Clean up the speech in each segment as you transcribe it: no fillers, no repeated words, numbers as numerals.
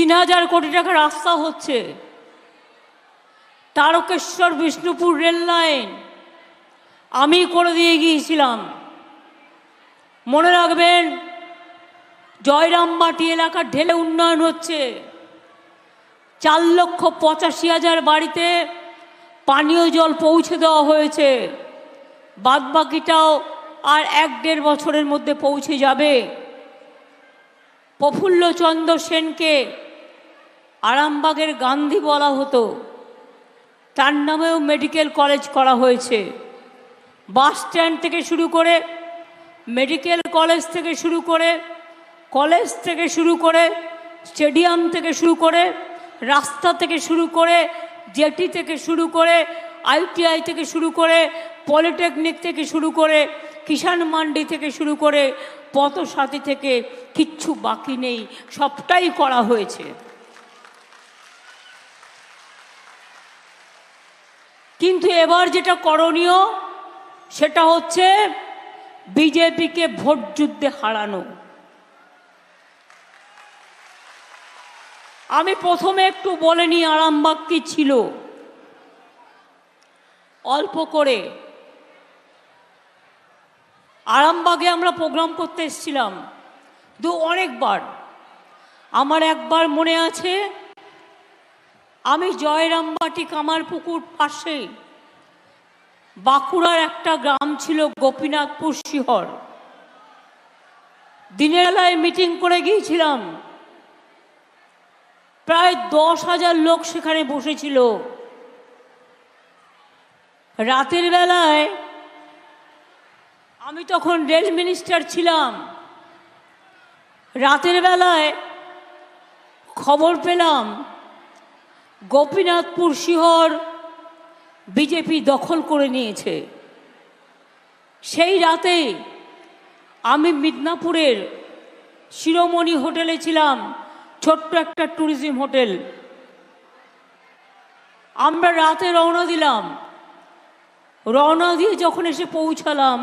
3,000 কোটি টাকা রাস্তা হচ্ছে, তারকেশ্বর বিষ্ণুপুর রেল লাইন আমি করে দিয়ে গিয়েছিলাম। মনে রাখবেন, জয়রামবাটি এলাকার ঢেলে উন্নয়ন হচ্ছে। 4,85,000 বাড়িতে পানীয় জল পৌঁছে দেওয়া হয়েছে, বাদবাকিটাও আর 1-1.5 বছরের মধ্যে পৌঁছে যাবে। প্রফুল্লচন্দ্র সেনকে আরামবাগের গান্ধী বলা হতো, তার নামেও মেডিকেল কলেজ করা হয়েছে। বাস স্ট্যান্ড থেকে শুরু করে, মেডিকেল কলেজ থেকে শুরু করে, কলেজ থেকে শুরু করে, স্টেডিয়াম থেকে শুরু করে, রাস্তা থেকে শুরু করে, জেটি থেকে শুরু করে, ITI থেকে শুরু করে, পলিটেকনিক থেকে শুরু করে, কিষাণ মান্ডি থেকে শুরু করে, পথসাথী থেকে কিচ্ছু বাকি নেই, সবটাই করা হয়েছে। কিন্তু এবার যেটা করণীয় সেটা হচ্ছে বিজেপিকে ভোট যুদ্ধে হারানো। আমি প্রথমে একটু বলে নিই আরামবাগ কি ছিল, অল্প করে। আরামবাগে আমরা প্রোগ্রাম করতে এসেছিলাম অনেকবার। আমার একবার মনে আছে, আমি জয়রামবাটি কামারপুকুর পাশে বাঁকুড়ার একটা গ্রাম ছিল গোপীনাথপুর শিহর, দিনের বেলায় মিটিং করে গিয়েছিলাম। প্রায় 10,000 লোক সেখানে বসেছিল। রাতের বেলায়, আমি তখন রেল মিনিস্টার ছিলাম, রাতের বেলায় খবর পেলাম গোপীনাথপুর শিহর বিজেপি দখল করে নিয়েছে। সেই রাতে আমি মিদনাপুরের শিরোমণি হোটেলে ছিলাম, ছোট্ট একটা ট্যুরিজম হোটেল। আমরা রাতে রওনা দিলাম। রওনা দিয়ে যখন এসে পৌঁছালাম,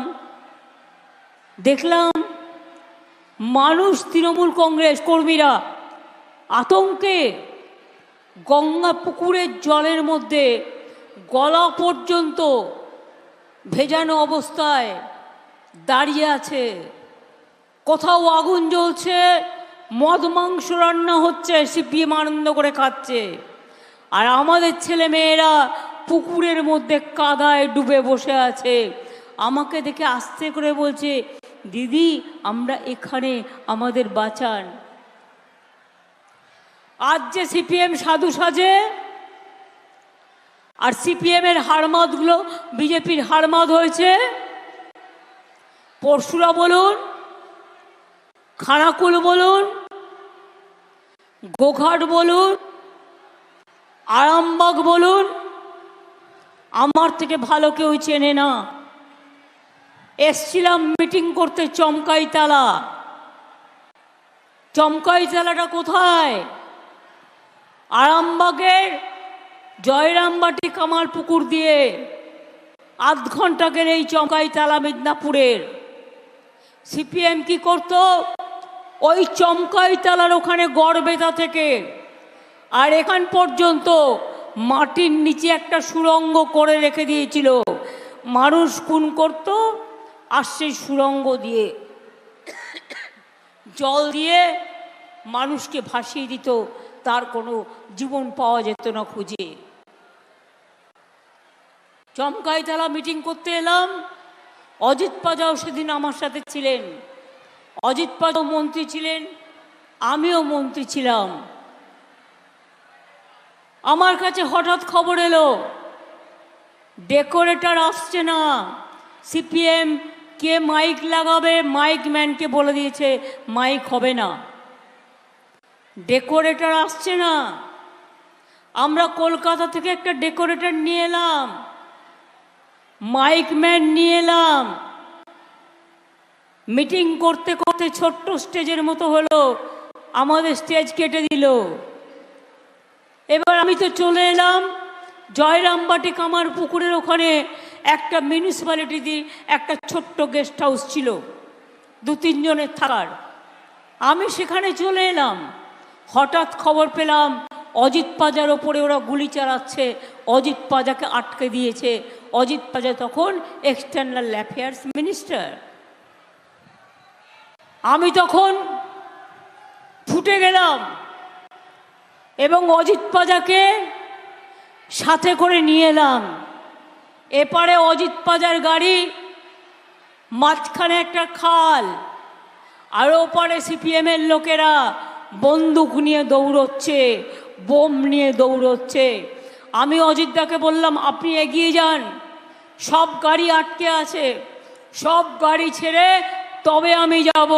দেখলাম মানুষ, তৃণমূল কংগ্রেস কর্মীরা আতঙ্কে গঙ্গা পুকুরের জলের মধ্যে গলা পর্যন্ত ভেজানো অবস্থায় দাঁড়িয়ে আছে। কোথাও আগুন জ্বলছে, মদ মাংস রান্না হচ্ছে, সিপিএম আনন্দ করে খাচ্ছে, আর আমাদের ছেলে মেয়েরা পুকুরের মধ্যে কাদায় ডুবে বসে আছে। আমাকে দেখে আস্তে করে বলছে, দিদি আমরা এখানে, আমাদের বাঁচান। আজ যে সিপিএম সাধু সাজে, আর সিপিএমের হারমাদগুলো বিজেপির হারমাদ হয়েছে। পরশুরা বলুন, খানাকুল বলুন, গোঘাট বলুন, আরামবাগ বলুন, আমার থেকে ভালো কেউ চেনে না। এসছিলাম মিটিং করতে চমকাইতলা। চমকাইতলাটা কোথায়? আরামবাগের জয়রামবাটি কামারপুকুর দিয়ে 8 ঘন্টা গেলে এই চমকাইতলা মিদনাপুরের। সিপিএম কি করত? ওই চমকাইতলার ওখানে গড়বেতা থেকে আর এখান পর্যন্ত মাটির নিচে একটা সুড়ঙ্গ করে রেখে দিয়েছিল। মানুষ খুন করত, আর সেই সুড়ঙ্গ দিয়ে জল দিয়ে মানুষকে ভাসিয়ে দিত, তার কোনো জীবন পাওয়া যেত না খুঁজে। চমকাইতলা মিটিং করতে এলাম। অজিত পাজাও সেদিন আমার সাথে ছিলেন। অজিত পাজাও মন্ত্রী ছিলেন, আমিও মন্ত্রী ছিলাম। আমার কাছে হঠাৎ খবর এলো ডেকোরেটর আসছে না। সিপিএম কে মাইক লাগাবে, মাইক ম্যানকে বলে দিয়েছে মাইক হবে না, ডেকোরেটর আসছে না। আমরা কলকাতা থেকে একটা ডেকোরেটর নিয়ে এলাম, মাইক ম্যান নিয়ে এলাম। মিটিং করতে করতে ছোট্ট স্টেজের মতো হলো, আমাদের স্টেজ কেটে দিল। এবার আমি তো চলে এলাম জয়রামবাটি কামারপুকুরের ওখানে একটা মিউনিসিপ্যালিটি একটা ছোট্ট গেস্ট হাউস ছিল 2-3 জনের থাকার। আমি সেখানে চলে এলাম। হঠাৎ খবর পেলাম অজিত পাজার ওপরে ওরা গুলি চালাচ্ছে, অজিত পাজাকে আটকে দিয়েছে। অজিত পাজা তখন এক্সটার্নাল অ্যাফেয়ার্স মিনিস্টার। আমি তখন ফুটে গেলাম এবং অজিত পাজাকে সাথে করে নিয়ে এলাম। এপারে অজিত পাজার গাড়ি, মাঝখানে একটা খাল, আর ওপারে সিপিএমের লোকেরা বন্দুক নিয়ে দৌড়চ্ছে, বোম নিয়ে দৌড়চ্ছে। আমি অজিতদাকে বললাম, আপনি এগিয়ে যান, সব গাড়ি আটকে আছে, সব গাড়ি ছেড়ে তবে আমি যাব।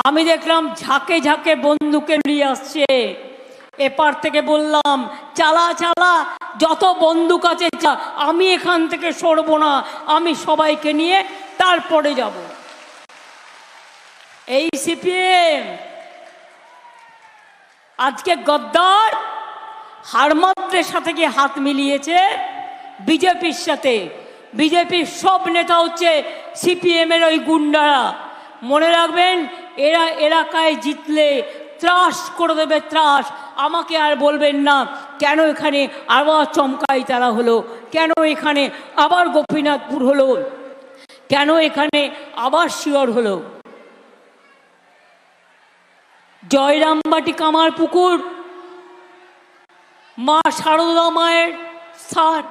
আমি দেখলাম ঝাঁকে ঝাঁকে বন্দুকে নিয়ে আসছে। এপার থেকে বললাম, চালা চালা, যত বন্দুক আছে, আমি এখান থেকে সরব না, আমি সবাইকে নিয়ে তারপরে যাব। এই সিপিএম আজকে গদ্দার হারমাত্রের সাথে গিয়ে হাত মিলিয়েছে বিজেপির সাথে। বিজেপির সব নেতা হচ্ছে সিপিএমের ওই গুন্ডারা। মনে রাখবেন, এরা এলাকায় জিতলে ত্রাস করে দেবে, ত্রাস। আমাকে আর বলবেন না কেন এখানে আবার চমকাই তারা হলো, কেন এখানে আবার গোপীনাথপুর হলো, কেন এখানে আবার শিয়র হলো। জয়রামবাটি কামারপুকুর মা শারদা মায়ের স্থান,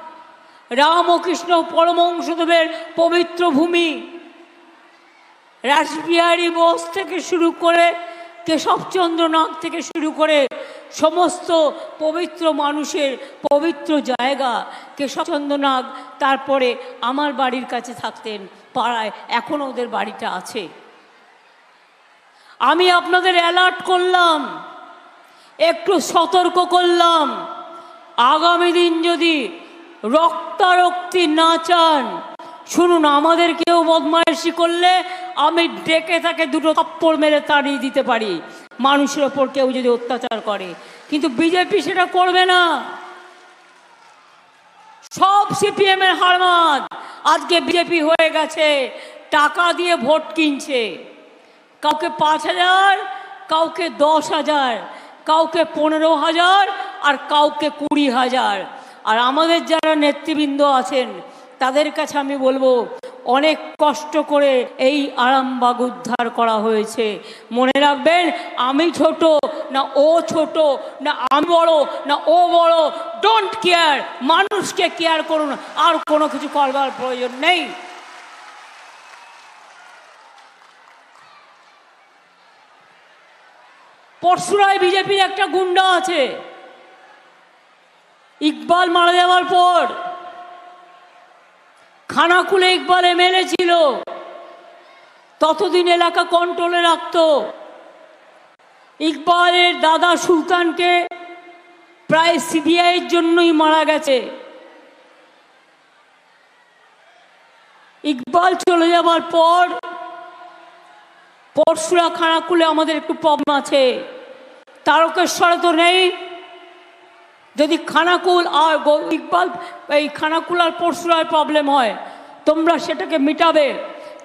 রামকৃষ্ণ পরমহংসদেবের পবিত্র ভূমি। রাসবিহারী বোস থেকে শুরু করে, কেশবচন্দ্রনাথ থেকে শুরু করে সমস্ত পবিত্র মানুষের পবিত্র জায়গা কেশবচন্দ্রনাথ। তারপরে আমার বাড়ির কাছে থাকতেন পাড়ায়, এখনও ওদের বাড়িটা আছে। আমি আপনাদের অ্যালার্ট করলাম, একটু সতর্ক করলাম, আগামী দিন যদি রক্তারক্তি না চান, শুনুন, আমাদের কেউ বদমাইশি করলে আমি ডেকে তাকে দুটো থাপ্পড় মেরে তাড়িয়ে দিতে পারি, মানুষের ওপর কেউ যদি অত্যাচার করে। কিন্তু বিজেপি সেটা করবে না। সব সিপিএমের হারমাদ আজকে বিজেপি হয়ে গেছে, টাকা দিয়ে ভোট কিনছে। কাউকে 5,000, কাউকে 10,000, কাউকে 15,000, আর কাউকে 20,000। আর আমাদের যারা নেতৃবৃন্দ আছেন তাদের কাছে আমি বলবো, অনেক কষ্ট করে এই আরামবাগ উদ্ধার করা হয়েছে। মনে রাখবেন, আমি ছোট না ও ছোট, না আমি বড় না ও বড়, ডোন্ট কেয়ার, মানুষকে কেয়ার করুন, আর কোনো কিছু করবার প্রয়োজন নেই। পরশুরায় বিজেপির একটা গুন্ডা আছে, ইকবাল মারা যাওয়ার পর খানাকুলে ইকবাল এমএলএ ছিল, ততদিন এলাকা কন্ট্রোলে রাখত। ইকবালের দাদা সুলতানকে প্রায় সিবিআইয়ের জন্যই মারা গেছে। ইকবাল চলে যাবার পর পরশুরা খানাকুলে আমাদের একটু প্রবলেম আছে, তারকেশ্বরে তো নেই। যদি খানাকুল আর ইকবাল, এই খানাকুল আর পরশুরার প্রবলেম হয়, তোমরা সেটাকে মিটাবে।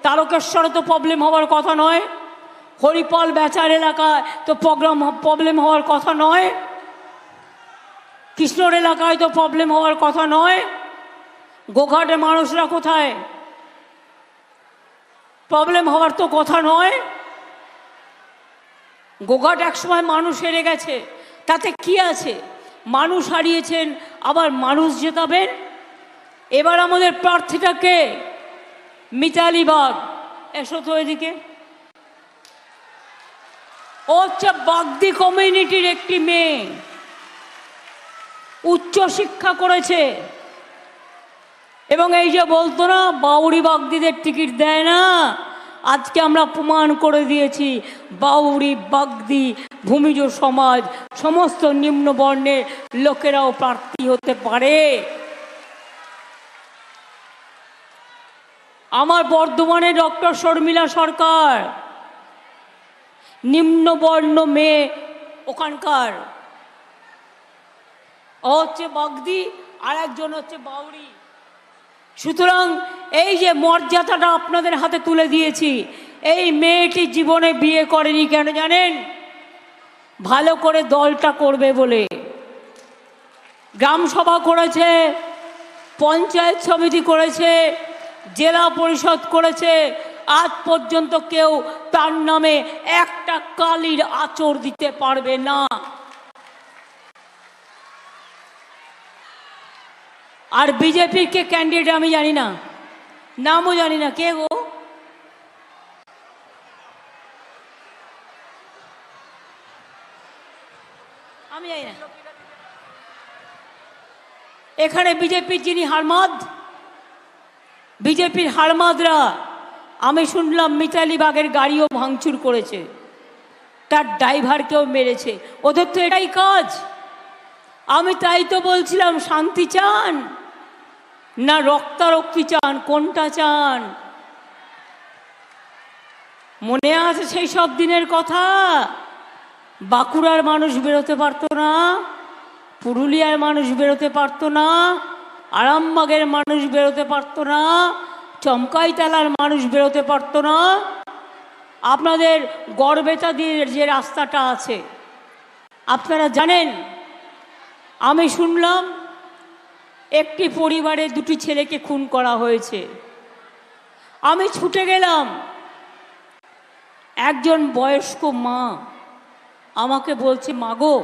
তারকেশ্বরে তো প্রবলেম হওয়ার কথা নয়, হরিপাল বেচার এলাকায় তো প্রবলেম হওয়ার কথা নয়, কৃষ্ণর এলাকায় তো প্রবলেম হওয়ার কথা নয়। গোঘাটে মানুষরা কোথায়, প্রবলেম হওয়ার তো কথা নয়। গোঘাট একসময় মানুষ হেরে গেছে, তাতে কি আছে? মানুষ হারিয়েছেন, আবার মানুষ জেতাবেন। এবার আমাদের প্রার্থীটাকে মিতালি বাগ, এসো তো এদিকে। ও হচ্ছে বাগদি কমিউনিটির একটি মেয়ে, উচ্চ শিক্ষা করেছে, এবং এই যে বলতো না বাউরি বাগদিদের টিকিট দেয় না, আজকে আমরা প্রমাণ করে দিয়েছি বাউরি বাগদি ভূমিজ সমাজ সমস্ত নিম্ন বর্ণের লোকেরাও প্রার্থী হতে পারে। আমার বর্ধমানে ডক্টর শর্মিলা সরকার, নিম্নবর্ণ মেয়ে ওখানকার, ও হচ্ছে বাগদি, আর একজন হচ্ছে বাউরি। সুতরাং এই যে মর্যাদাটা আপনাদের হাতে তুলে দিয়েছি, এই মেয়েটি জীবনে বিয়ে করেনি, কেন জানেন? ভালো করে দলটা করবে বলে। গ্রাম সভা করেছে, পঞ্চায়েত সমিতি করেছে, জেলা পরিষদ করেছে, আজ পর্যন্ত কেউ তার নামে একটা কালির আঁচড় দিতে পারবে না। আর বিজেপির কে ক্যান্ডিডেট আমি জানি না, নামও জানি না, কে গো? আমি জানি না। এখানে বিজেপির যিনি হারমাদ, বিজেপির হারমাদরা আমি শুনলাম মিতালি বাগের গাড়িও ভাঙচুর করেছে, তার ড্রাইভারকেও মেরেছে। ওদের তো এটাই কাজ। আমি তাই তো বলছিলাম, শান্তি চান না রক্তারক্তি চান, কোনটা চান? মনে আছে সেই সব দিনের কথা? বাঁকুড়ার মানুষ বেরোতে পারতো না, পুরুলিয়ার মানুষ বেরোতে পারতো না, আরামবাগের মানুষ বেরোতে পারতো না, চমকাইতলার মানুষ বেরোতে পারতো না। আপনাদের গড়বেতা দিয়ে যে রাস্তাটা আছে আপনারা জানেন, আমি শুনলাম একটি পরিবারে দুটি ছেলেকে খুন করা হয়েছে। আমি ছুটে গেলাম, একজন বয়স্ক মা আমাকে বলছে, মাগো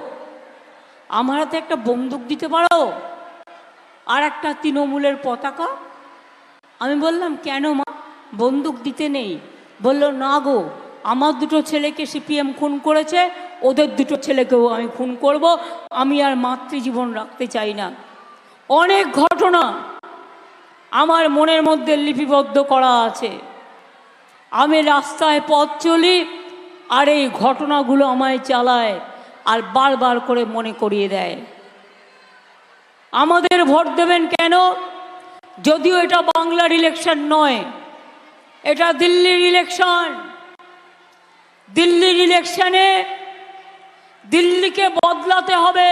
আমার হাতে একটা বন্দুক দিতে পারো আর একটা তৃণমূলের পতাকা। আমি বললাম, কেন মা, বন্দুক দিতে নেই? বলল, না গো, আমার দুটো ছেলেকে সিপিএম খুন করেছে, ওদের দুটো ছেলেকেও আমি খুন করব, আমি আর মাতৃজীবন রাখতে চাই না। অনেক ঘটনা আমার মনের মধ্যে লিপিবদ্ধ করা আছে। আমি রাস্তায় পথ চলি আর এই ঘটনাগুলো আমায় চালায় আর বারবার করে মনে করিয়ে দেয়। আমাদের ভোট দেবেন কেন? যদিও এটা বাংলার ইলেকশন নয়, এটা দিল্লির ইলেকশন। দিল্লির ইলেকশনে দিল্লিকে বদলাতে হবে,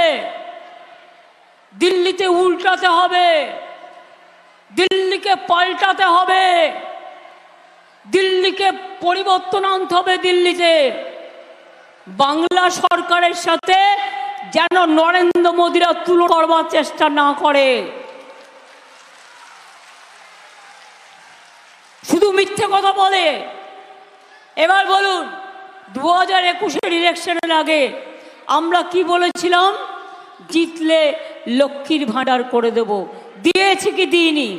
দিল্লিতে উল্টাতে হবে, দিল্লিকে পাল্টাতে হবে, দিল্লিকে পরিবর্তন আনতে হবে। দিল্লিতে বাংলা সরকারের সাথে যেন নরেন্দ্র মোদীরা তুলনা করবার চেষ্টা না করে। শুধু মিথ্যে কথা বলে। এবার বলুন, 2021-এর ইলেকশনের আগে আমরা কি বলেছিলাম? জিতলে লক্ষ্মীর ভাণ্ডার করে দেব। দিয়েছি কি দিইনি?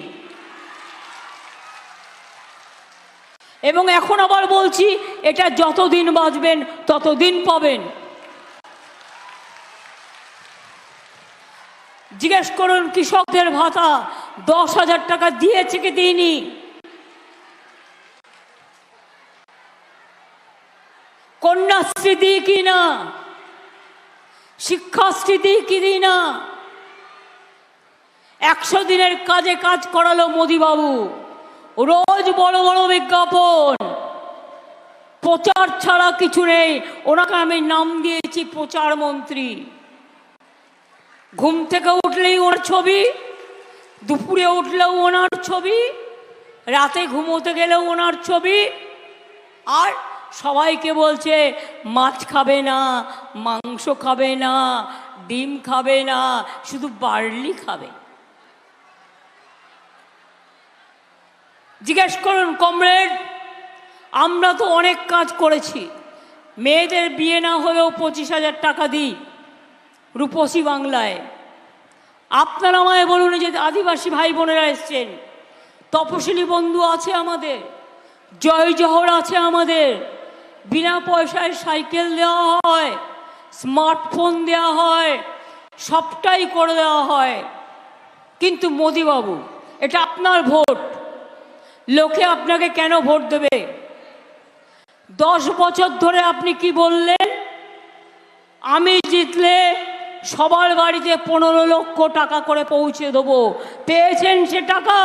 এবং এখন আবার বলছি, এটা যতদিন বাঁচবেন ততদিন পাবেন। জিজ্ঞেস করুন কৃষকদের ভাতা 10,000 টাকা দিয়েছে কি দিইনি? কন্যাশ্রী দিই কি না? শিক্ষাশ্রী দিই কি দিই না? 100 দিনের কাজে কাজ করালো মোদিবাবু। রোজ বড় বড় বিজ্ঞাপন, প্রচার ছাড়া কিছু নেই। ওনাকে আমি নাম দিয়েছি প্রচার মন্ত্রী। ঘুম থেকে উঠলেই ওনার ছবি, দুপুরে উঠলেও ওনার ছবি, রাতে ঘুমোতে গেলেও ওনার ছবি। আর সবাইকে বলছে মাছ খাবে না, মাংস খাবে না, ডিম খাবে না, শুধু বার্লি খাবে। জিজ্ঞেস করুন কমরেড, আমরা তো অনেক কাজ করেছি। মেয়েদের বিয়ে না হলেও 25,000 টাকা দিই রূপসী বাংলায়। আপনারা আমায় বলুন, যে আদিবাসী ভাই বোনেরা এসছেন, তপশিলি বন্ধু আছে আমাদের, জয় জহর আছে আমাদের, বিনা পয়সায় সাইকেল দেওয়া হয়, স্মার্টফোন দেওয়া হয়, সবটাই করে দেওয়া হয়। কিন্তু মোদিবাবু, এটা আপনার ভোট, লোকে আপনাকে কেন ভোট দেবে? 10 বছর ধরে আপনি কি বললেন? আমি জিতলে সবার বাড়িতে 15 লক্ষ টাকা করে পৌঁছে দেবো। পেয়েছেন সে টাকা?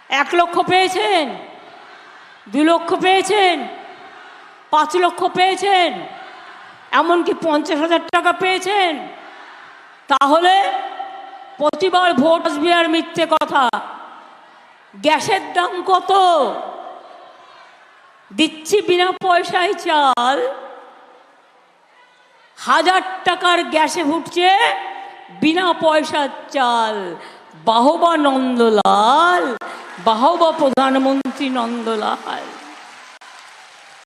1 লক্ষ পেয়েছেন? 2 লক্ষ পেয়েছেন? 5 লক্ষ পেয়েছেন? এমনকি 50,000 টাকা পেয়েছেন? তাহলে প্রতিবার ভোট আসবে আর মিথ্যে কথা। গ্যাসের দাম কত? দিচ্ছি বিনা পয়সায় চাল, 1000 টাকার গ্যাসে ফুটছে বিনা পয়সার চাল। বাহবা নন্দলাল, বাহবা প্রধানমন্ত্রী নন্দলাল।